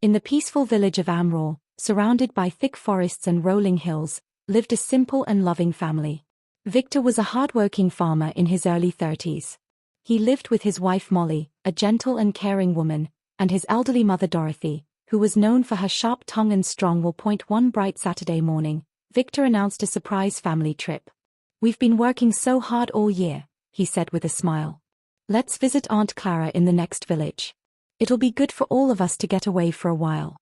In the peaceful village of Amror, surrounded by thick forests and rolling hills, lived a simple and loving family. Victor was a hard-working farmer in his early 30s. He lived with his wife Molly, a gentle and caring woman, and his elderly mother Dorothy, who was known for her sharp tongue and strong will. One bright Saturday morning, Victor announced a surprise family trip. "We've been working so hard all year," he said with a smile. "Let's visit Aunt Clara in the next village. It'll be good for all of us to get away for a while."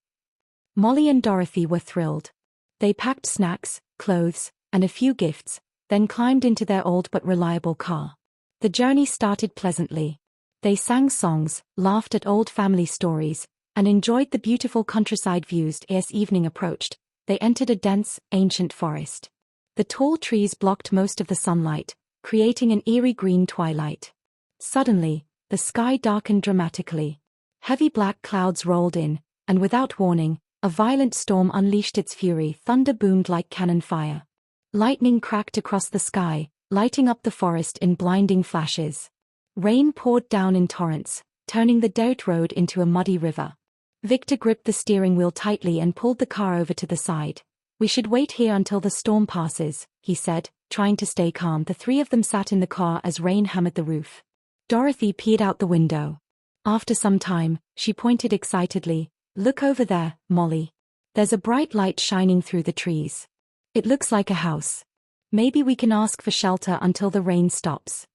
Molly and Dorothy were thrilled. They packed snacks, clothes, and a few gifts, then climbed into their old but reliable car. The journey started pleasantly. They sang songs, laughed at old family stories, and enjoyed the beautiful countryside views. As evening approached, they entered a dense, ancient forest. The tall trees blocked most of the sunlight, creating an eerie green twilight. Suddenly, the sky darkened dramatically. Heavy black clouds rolled in, and without warning, a violent storm unleashed its fury. Thunder boomed like cannon fire. Lightning cracked across the sky, lighting up the forest in blinding flashes. Rain poured down in torrents, turning the dirt road into a muddy river. Victor gripped the steering wheel tightly and pulled the car over to the side. "We should wait here until the storm passes," he said, trying to stay calm. The three of them sat in the car as rain hammered the roof. Dorothy peered out the window. After some time, she pointed excitedly. "Look over there, Molly. There's a bright light shining through the trees. It looks like a house. Maybe we can ask for shelter until the rain stops."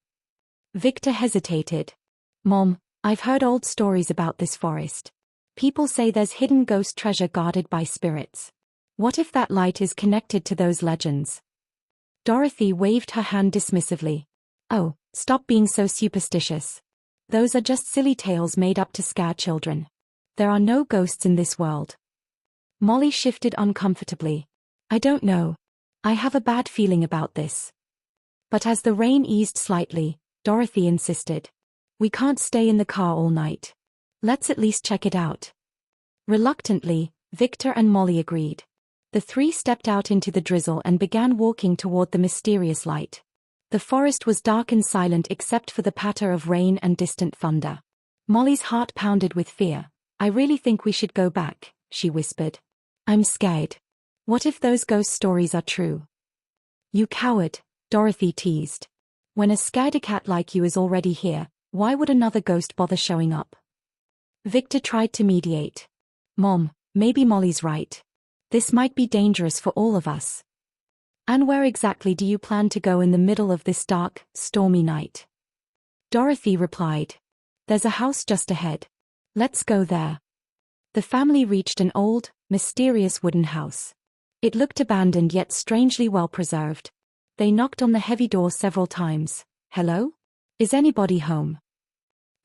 Victor hesitated. "Mom, I've heard old stories about this forest. People say there's hidden ghost treasure guarded by spirits. What if that light is connected to those legends?" Dorothy waved her hand dismissively. "Oh, stop being so superstitious. Those are just silly tales made up to scare children. There are no ghosts in this world." Molly shifted uncomfortably. "I don't know. I have a bad feeling about this." But as the rain eased slightly, Dorothy insisted. "We can't stay in the car all night. Let's at least check it out." Reluctantly, Victor and Molly agreed. The three stepped out into the drizzle and began walking toward the mysterious light. The forest was dark and silent except for the patter of rain and distant thunder. Molly's heart pounded with fear. "I really think we should go back," she whispered. "I'm scared. What if those ghost stories are true?" "You coward," Dorothy teased. "When a scaredy cat like you is already here, why would another ghost bother showing up?" Victor tried to mediate. "Mom, maybe Molly's right. This might be dangerous for all of us." "And where exactly do you plan to go in the middle of this dark, stormy night?" Dorothy replied. "There's a house just ahead. Let's go there." The family reached an old, mysterious wooden house. It looked abandoned yet strangely well preserved. They knocked on the heavy door several times. "Hello? Is anybody home?"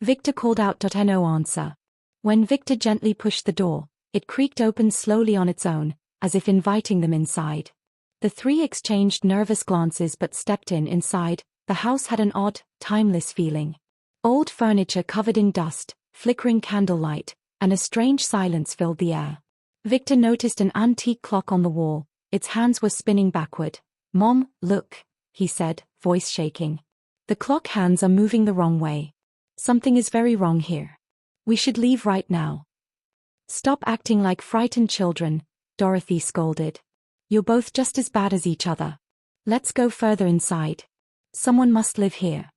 Victor called out. No answer. When Victor gently pushed the door, it creaked open slowly on its own, as if inviting them inside. The three exchanged nervous glances but stepped inside. The house had an odd, timeless feeling. Old furniture covered in dust, flickering candlelight, and a strange silence filled the air. Victor noticed an antique clock on the wall. Its hands were spinning backward. "Mom, look," he said, voice shaking. "The clock hands are moving the wrong way. Something is very wrong here. We should leave right now." "Stop acting like frightened children," Dorothy scolded. "You're both just as bad as each other. Let's go further inside. Someone must live here."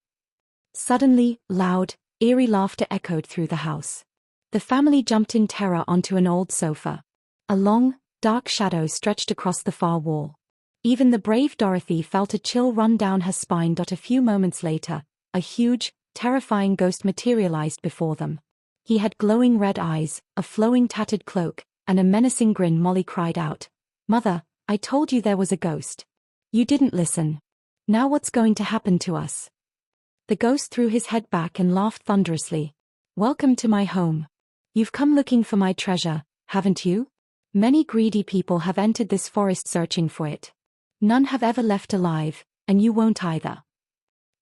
Suddenly, loud, eerie laughter echoed through the house. The family jumped in terror onto an old sofa. A long, dark shadow stretched across the far wall. Even the brave Dorothy felt a chill run down her spine. A few moments later, a huge, terrifying ghost materialized before them. He had glowing red eyes, a flowing tattered cloak, and a menacing grin. Molly cried out, "Mother, I told you there was a ghost. You didn't listen. Now what's going to happen to us?" The ghost threw his head back and laughed thunderously. "Welcome to my home. You've come looking for my treasure, haven't you? Many greedy people have entered this forest searching for it. None have ever left alive, and you won't either."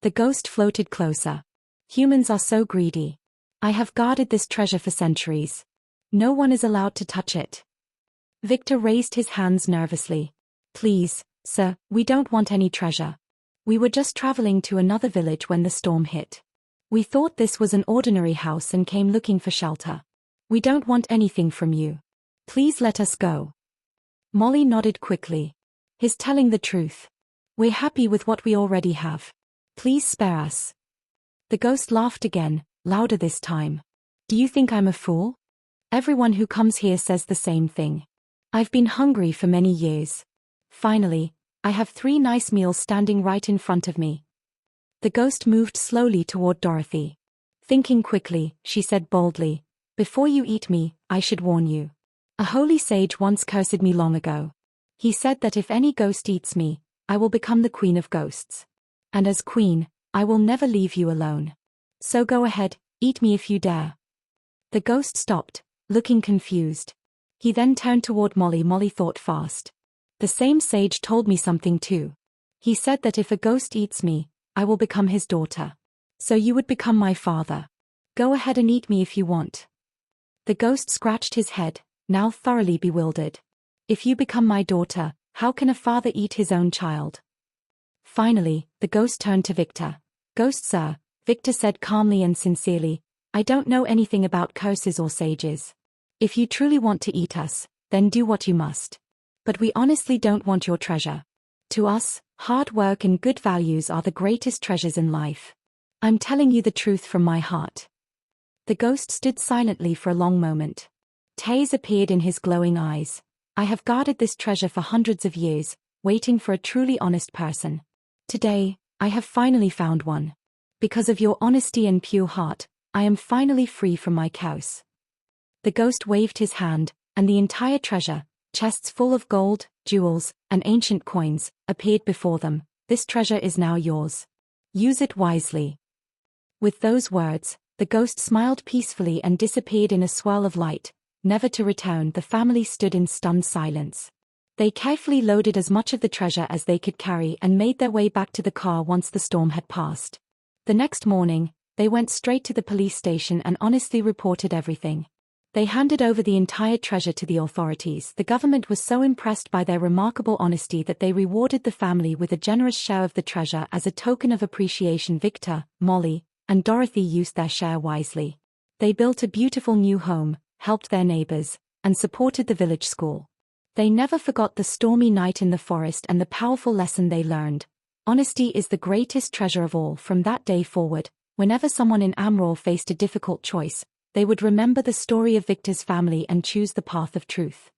The ghost floated closer. "Humans are so greedy. I have guarded this treasure for centuries. No one is allowed to touch it." Victor raised his hands nervously. "Please, sir, we don't want any treasure. We were just traveling to another village when the storm hit. We thought this was an ordinary house and came looking for shelter." We don't want anything from you. Please let us go. Molly nodded quickly. He's telling the truth. We're happy with what we already have. Please spare us. The ghost laughed again, louder this time. Do you think I'm a fool? Everyone who comes here says the same thing. I've been hungry for many years. Finally, I have 3 nice meals standing right in front of me. The ghost moved slowly toward Dorothy. Thinking quickly, she said boldly, "Before you eat me, I should warn you. A holy sage once cursed me long ago. He said that if any ghost eats me, I will become the queen of ghosts. And as queen, I will never leave you alone. So go ahead, eat me if you dare." The ghost stopped, looking confused. He then turned toward Molly. Molly thought fast. The same sage told me something too. He said that if a ghost eats me, I will become his daughter. So you would become my father. Go ahead and eat me if you want. The ghost scratched his head, now thoroughly bewildered. If you become my daughter, how can a father eat his own child? Finally, the ghost turned to Victor. "Ghost sir," Victor said calmly and sincerely, "I don't know anything about curses or sages. If you truly want to eat us, then do what you must. But we honestly don't want your treasure. To us, hard work and good values are the greatest treasures in life. I'm telling you the truth from my heart." The ghost stood silently for a long moment. Tears appeared in his glowing eyes. "I have guarded this treasure for hundreds of years, waiting for a truly honest person. Today, I have finally found one. Because of your honesty and pure heart, I am finally free from my curse." The ghost waved his hand, and the entire treasure, chests full of gold, jewels, and ancient coins, appeared before them. "This treasure is now yours. Use it wisely." With those words, the ghost smiled peacefully and disappeared in a swirl of light, never to return. The family stood in stunned silence. They carefully loaded as much of the treasure as they could carry and made their way back to the car once the storm had passed. The next morning, they went straight to the police station and honestly reported everything. They handed over the entire treasure to the authorities. The government was so impressed by their remarkable honesty that they rewarded the family with a generous share of the treasure as a token of appreciation. Victor, Molly, and Dorothy used their share wisely. They built a beautiful new home, helped their neighbors, and supported the village school. They never forgot the stormy night in the forest and the powerful lesson they learned. Honesty is the greatest treasure of all. From that day forward, whenever someone in Amrol faced a difficult choice, they would remember the story of Victor's family and choose the path of truth.